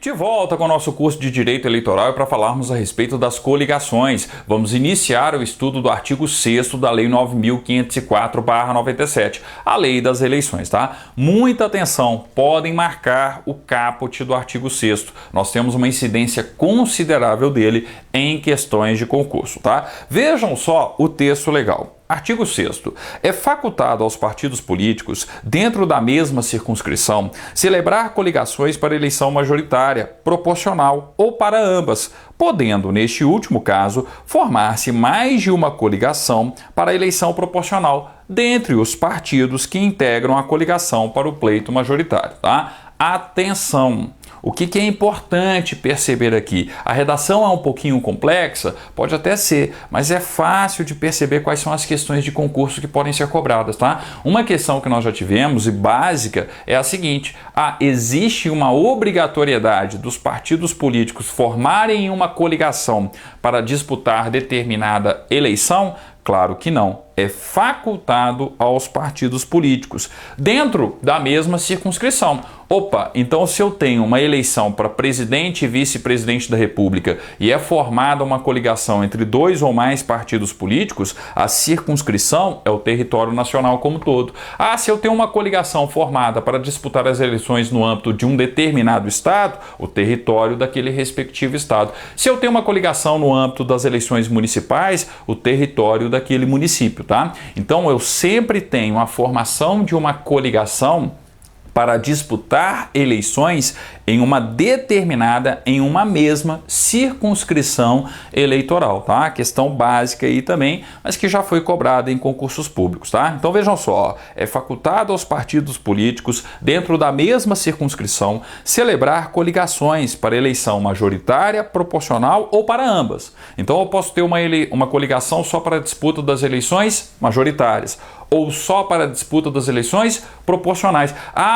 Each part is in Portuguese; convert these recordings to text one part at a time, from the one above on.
De volta com o nosso curso de Direito Eleitoral para falarmos a respeito das coligações. Vamos iniciar o estudo do artigo 6º da Lei 9.504/97, a Lei das Eleições, tá? Muita atenção, podem marcar o caput do artigo 6º. Nós temos uma incidência considerável dele em questões de concurso, tá? Vejam só o texto legal. Artigo 6º. É facultado aos partidos políticos, dentro da mesma circunscrição, celebrar coligações para eleição majoritária, proporcional ou para ambas, podendo, neste último caso, formar-se mais de uma coligação para a eleição proporcional, dentre os partidos que integram a coligação para o pleito majoritário, tá? Atenção! O que é importante perceber aqui? A redação é um pouquinho complexa? Pode até ser, mas é fácil de perceber quais são as questões de concurso que podem ser cobradas, tá? Uma questão que nós já tivemos e básica é a seguinte: existe uma obrigatoriedade dos partidos políticos formarem uma coligação para disputar determinada eleição? Claro que não. É facultado aos partidos políticos, dentro da mesma circunscrição. Opa, então se eu tenho uma eleição para presidente e vice-presidente da República e é formada uma coligação entre dois ou mais partidos políticos, a circunscrição é o território nacional como um todo. Se eu tenho uma coligação formada para disputar as eleições no âmbito de um determinado estado, o território daquele respectivo estado. Se eu tenho uma coligação no âmbito das eleições municipais, o território daquele município. Tá? Então eu sempre tenho a formação de uma coligação para disputar eleições em uma determinada, em uma mesma circunscrição eleitoral, tá? Questão básica aí também, mas que já foi cobrada em concursos públicos, tá? Então vejam só, é facultado aos partidos políticos, dentro da mesma circunscrição, celebrar coligações para eleição majoritária, proporcional ou para ambas. Então eu posso ter uma coligação só para a disputa das eleições majoritárias, ou só para a disputa das eleições proporcionais.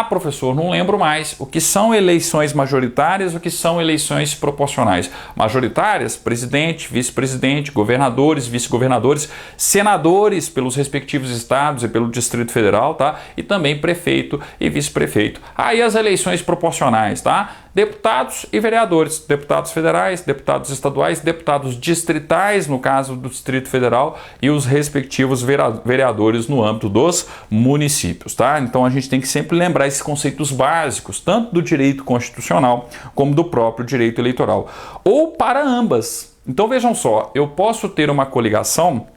Professor, não lembro mais. O que são eleições majoritárias, o que são eleições proporcionais? Majoritárias, presidente, vice-presidente, governadores, vice-governadores, senadores pelos respectivos estados e pelo Distrito Federal, tá? E também prefeito e vice-prefeito. Aí as eleições proporcionais, tá? Deputados e vereadores, deputados federais, deputados estaduais, deputados distritais, no caso do Distrito Federal, e os respectivos vereadores no âmbito dos municípios, tá? Então a gente tem que sempre lembrar esses conceitos básicos, tanto do direito constitucional como do próprio direito eleitoral, ou para ambas. Então vejam só, eu posso ter uma coligação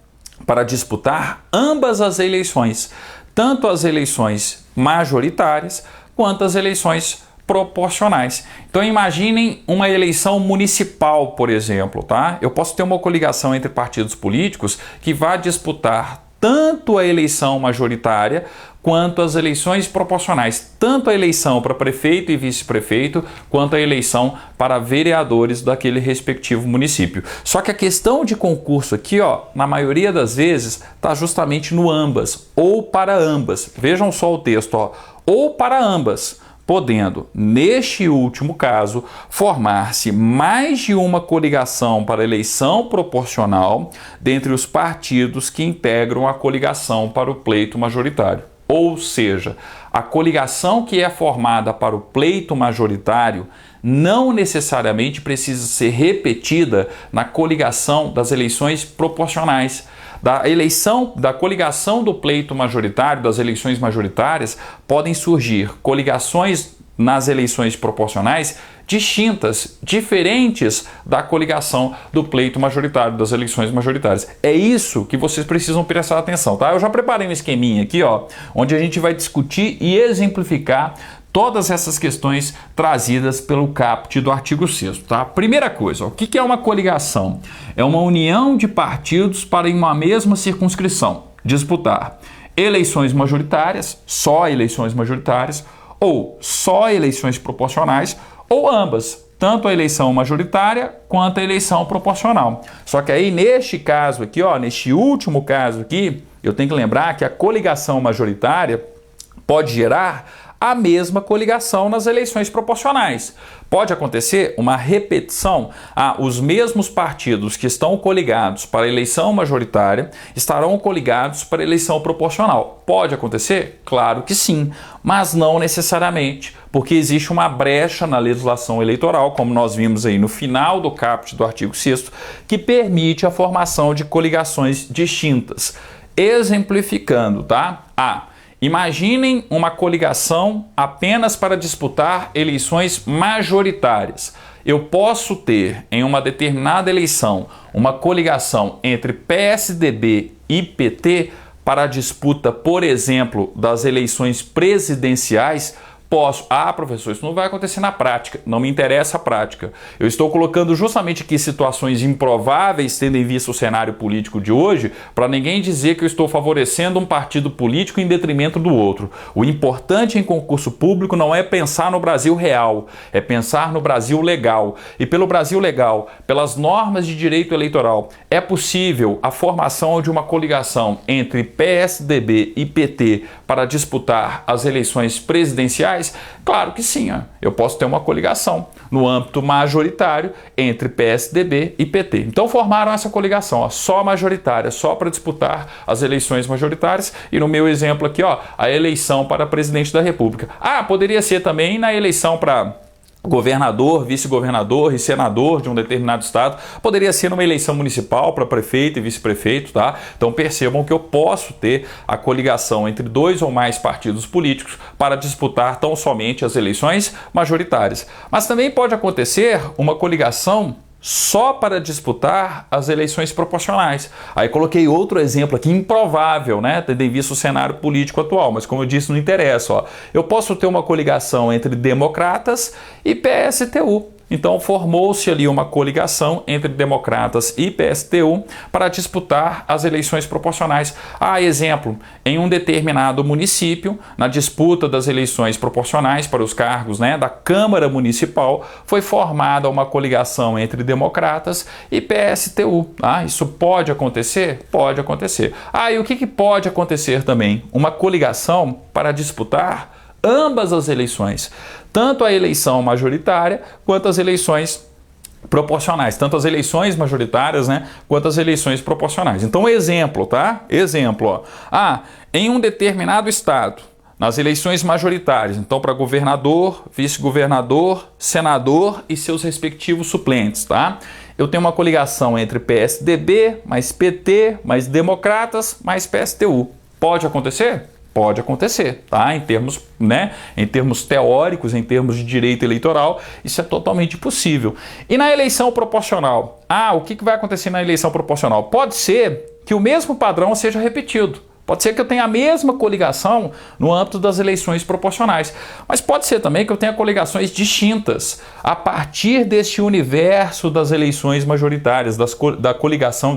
para disputar ambas as eleições, tanto as eleições majoritárias quanto as eleições proporcionais. Então imaginem uma eleição municipal, por exemplo, tá? Eu posso ter uma coligação entre partidos políticos que vai disputar tanto a eleição majoritária quanto as eleições proporcionais, tanto a eleição para prefeito e vice-prefeito, quanto a eleição para vereadores daquele respectivo município. Só que a questão de concurso aqui, na maioria das vezes, está justamente no ambas, ou para ambas. Vejam só o texto, ou para ambas, podendo, neste último caso, formar-se mais de uma coligação para eleição proporcional dentre os partidos que integram a coligação para o pleito majoritário. Ou seja, a coligação que é formada para o pleito majoritário não necessariamente precisa ser repetida na coligação das eleições proporcionais. Da coligação do pleito majoritário, das eleições majoritárias, podem surgir coligações nas eleições proporcionais distintas, diferentes da coligação do pleito majoritário, das eleições majoritárias. É isso que vocês precisam prestar atenção, tá? Eu já preparei um esqueminha aqui, onde a gente vai discutir e exemplificar todas essas questões trazidas pelo caput do artigo 6º, tá? Primeira coisa, o que é uma coligação? É uma união de partidos para, em uma mesma circunscrição, disputar eleições majoritárias, só eleições majoritárias, ou só eleições proporcionais, ou ambas, tanto a eleição majoritária quanto a eleição proporcional. Só que aí, neste caso aqui, neste último caso aqui, eu tenho que lembrar que a coligação majoritária pode gerar a mesma coligação nas eleições proporcionais. Pode acontecer uma repetição. Os mesmos partidos que estão coligados para a eleição majoritária estarão coligados para a eleição proporcional. Pode acontecer? Claro que sim, mas não necessariamente, porque existe uma brecha na legislação eleitoral, como nós vimos aí no final do caput do artigo 6º, que permite a formação de coligações distintas. Exemplificando, tá? Imaginem uma coligação apenas para disputar eleições majoritárias. Eu posso ter, em uma determinada eleição, uma coligação entre PSDB e PT para a disputa, por exemplo, das eleições presidenciais. Posso. Professor, isso não vai acontecer na prática. Não me interessa a prática. Eu estou colocando justamente aqui situações improváveis, tendo em vista o cenário político de hoje, para ninguém dizer que eu estou favorecendo um partido político em detrimento do outro. O importante em concurso público não é pensar no Brasil real, é pensar no Brasil legal. E pelo Brasil legal, pelas normas de direito eleitoral, é possível a formação de uma coligação entre PSDB e PT para disputar as eleições presidenciais? Claro que sim, eu posso ter uma coligação no âmbito majoritário entre PSDB e PT. Então formaram essa coligação, só majoritária, só para disputar as eleições majoritárias e no meu exemplo aqui, a eleição para presidente da República. Poderia ser também na eleição para governador, vice-governador e senador de um determinado estado, poderia ser numa eleição municipal para prefeito e vice-prefeito, tá? Então percebam que eu posso ter a coligação entre 2 ou mais partidos políticos para disputar tão somente as eleições majoritárias. Mas também pode acontecer uma coligação só para disputar as eleições proporcionais. Aí coloquei outro exemplo aqui, improvável, né? Tendo em vista o cenário político atual, mas como eu disse, não interessa. Eu posso ter uma coligação entre democratas e PSTU. Então formou-se ali uma coligação entre democratas e PSTU para disputar as eleições proporcionais. Exemplo, em um determinado município, na disputa das eleições proporcionais para os cargos, da Câmara Municipal, foi formada uma coligação entre democratas e PSTU. Isso pode acontecer? Pode acontecer. E o que pode acontecer também? Uma coligação para disputar ambas as eleições, tanto a eleição majoritária quanto as eleições proporcionais, tanto as eleições majoritárias, quanto as eleições proporcionais. Então, exemplo, tá? Exemplo, em um determinado estado, nas eleições majoritárias, então para governador, vice-governador, senador e seus respectivos suplentes, tá? Eu tenho uma coligação entre PSDB, mais PT, mais democratas, mais PSTU. Pode acontecer? Pode acontecer, tá? Em termos teóricos, em termos de direito eleitoral, isso é totalmente possível. E na eleição proporcional? O que vai acontecer na eleição proporcional? Pode ser que o mesmo padrão seja repetido. Pode ser que eu tenha a mesma coligação no âmbito das eleições proporcionais, mas pode ser também que eu tenha coligações distintas a partir deste universo das eleições majoritárias, da coligação,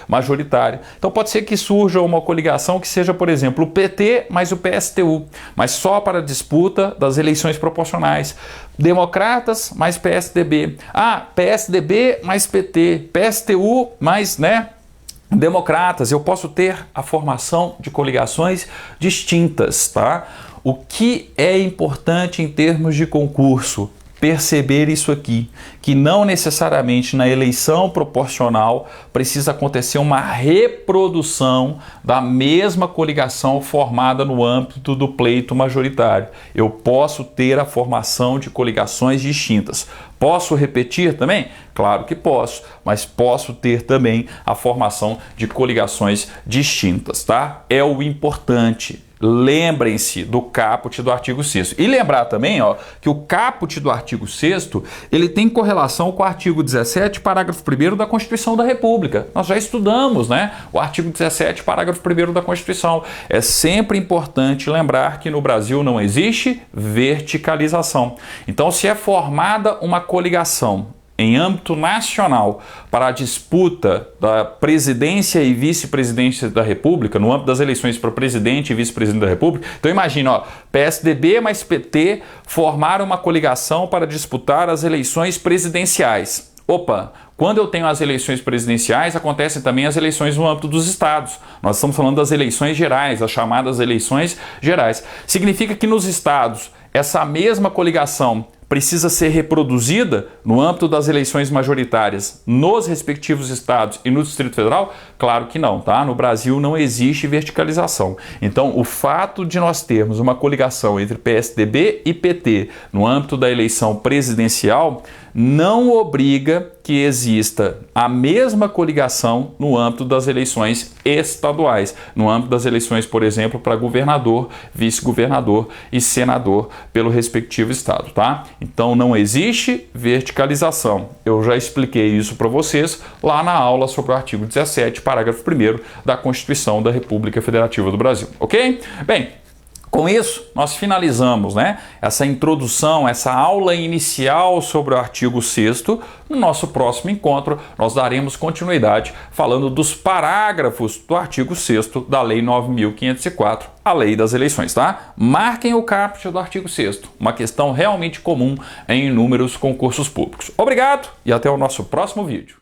majoritária. Então pode ser que surja uma coligação que seja, por exemplo, o PT mais o PSTU, mas só para a disputa das eleições proporcionais. Democratas mais PSDB. PSDB mais PT, PSTU mais, democratas. Eu posso ter a formação de coligações distintas, tá? O que é importante em termos de concurso? Perceber isso aqui, que não necessariamente na eleição proporcional precisa acontecer uma reprodução da mesma coligação formada no âmbito do pleito majoritário. Eu posso ter a formação de coligações distintas. Posso repetir também? Claro que posso, mas posso ter também a formação de coligações distintas, tá? É o importante. Lembrem-se do caput do artigo 6º. E lembrar também, que o caput do artigo 6º, ele tem correlação com o artigo 17, parágrafo 1º da Constituição da República. Nós já estudamos, o artigo 17, parágrafo 1º da Constituição. É sempre importante lembrar que no Brasil não existe verticalização. Então, se é formada uma coligação em âmbito nacional para a disputa da presidência e vice-presidência da República, no âmbito das eleições para presidente e vice-presidente da República. Então imagina, PSDB mais PT formaram uma coligação para disputar as eleições presidenciais. Opa, quando eu tenho as eleições presidenciais, acontecem também as eleições no âmbito dos estados. Nós estamos falando das eleições gerais, as chamadas eleições gerais. Significa que nos estados, essa mesma coligação precisa ser reproduzida no âmbito das eleições majoritárias nos respectivos estados e no Distrito Federal? Claro que não, tá? No Brasil não existe verticalização. Então, o fato de nós termos uma coligação entre PSDB e PT no âmbito da eleição presidencial não obriga que exista a mesma coligação no âmbito das eleições estaduais, no âmbito das eleições, por exemplo, para governador, vice-governador e senador pelo respectivo estado, tá? Então não existe verticalização. Eu já expliquei isso para vocês lá na aula sobre o artigo 17, parágrafo 1º da Constituição da República Federativa do Brasil, ok? Bem, com isso, nós finalizamos, essa introdução, essa aula inicial sobre o artigo 6º. No nosso próximo encontro, nós daremos continuidade falando dos parágrafos do artigo 6º da Lei 9.504, a Lei das Eleições, tá? Marquem o caput do artigo 6º, uma questão realmente comum em inúmeros concursos públicos. Obrigado e até o nosso próximo vídeo.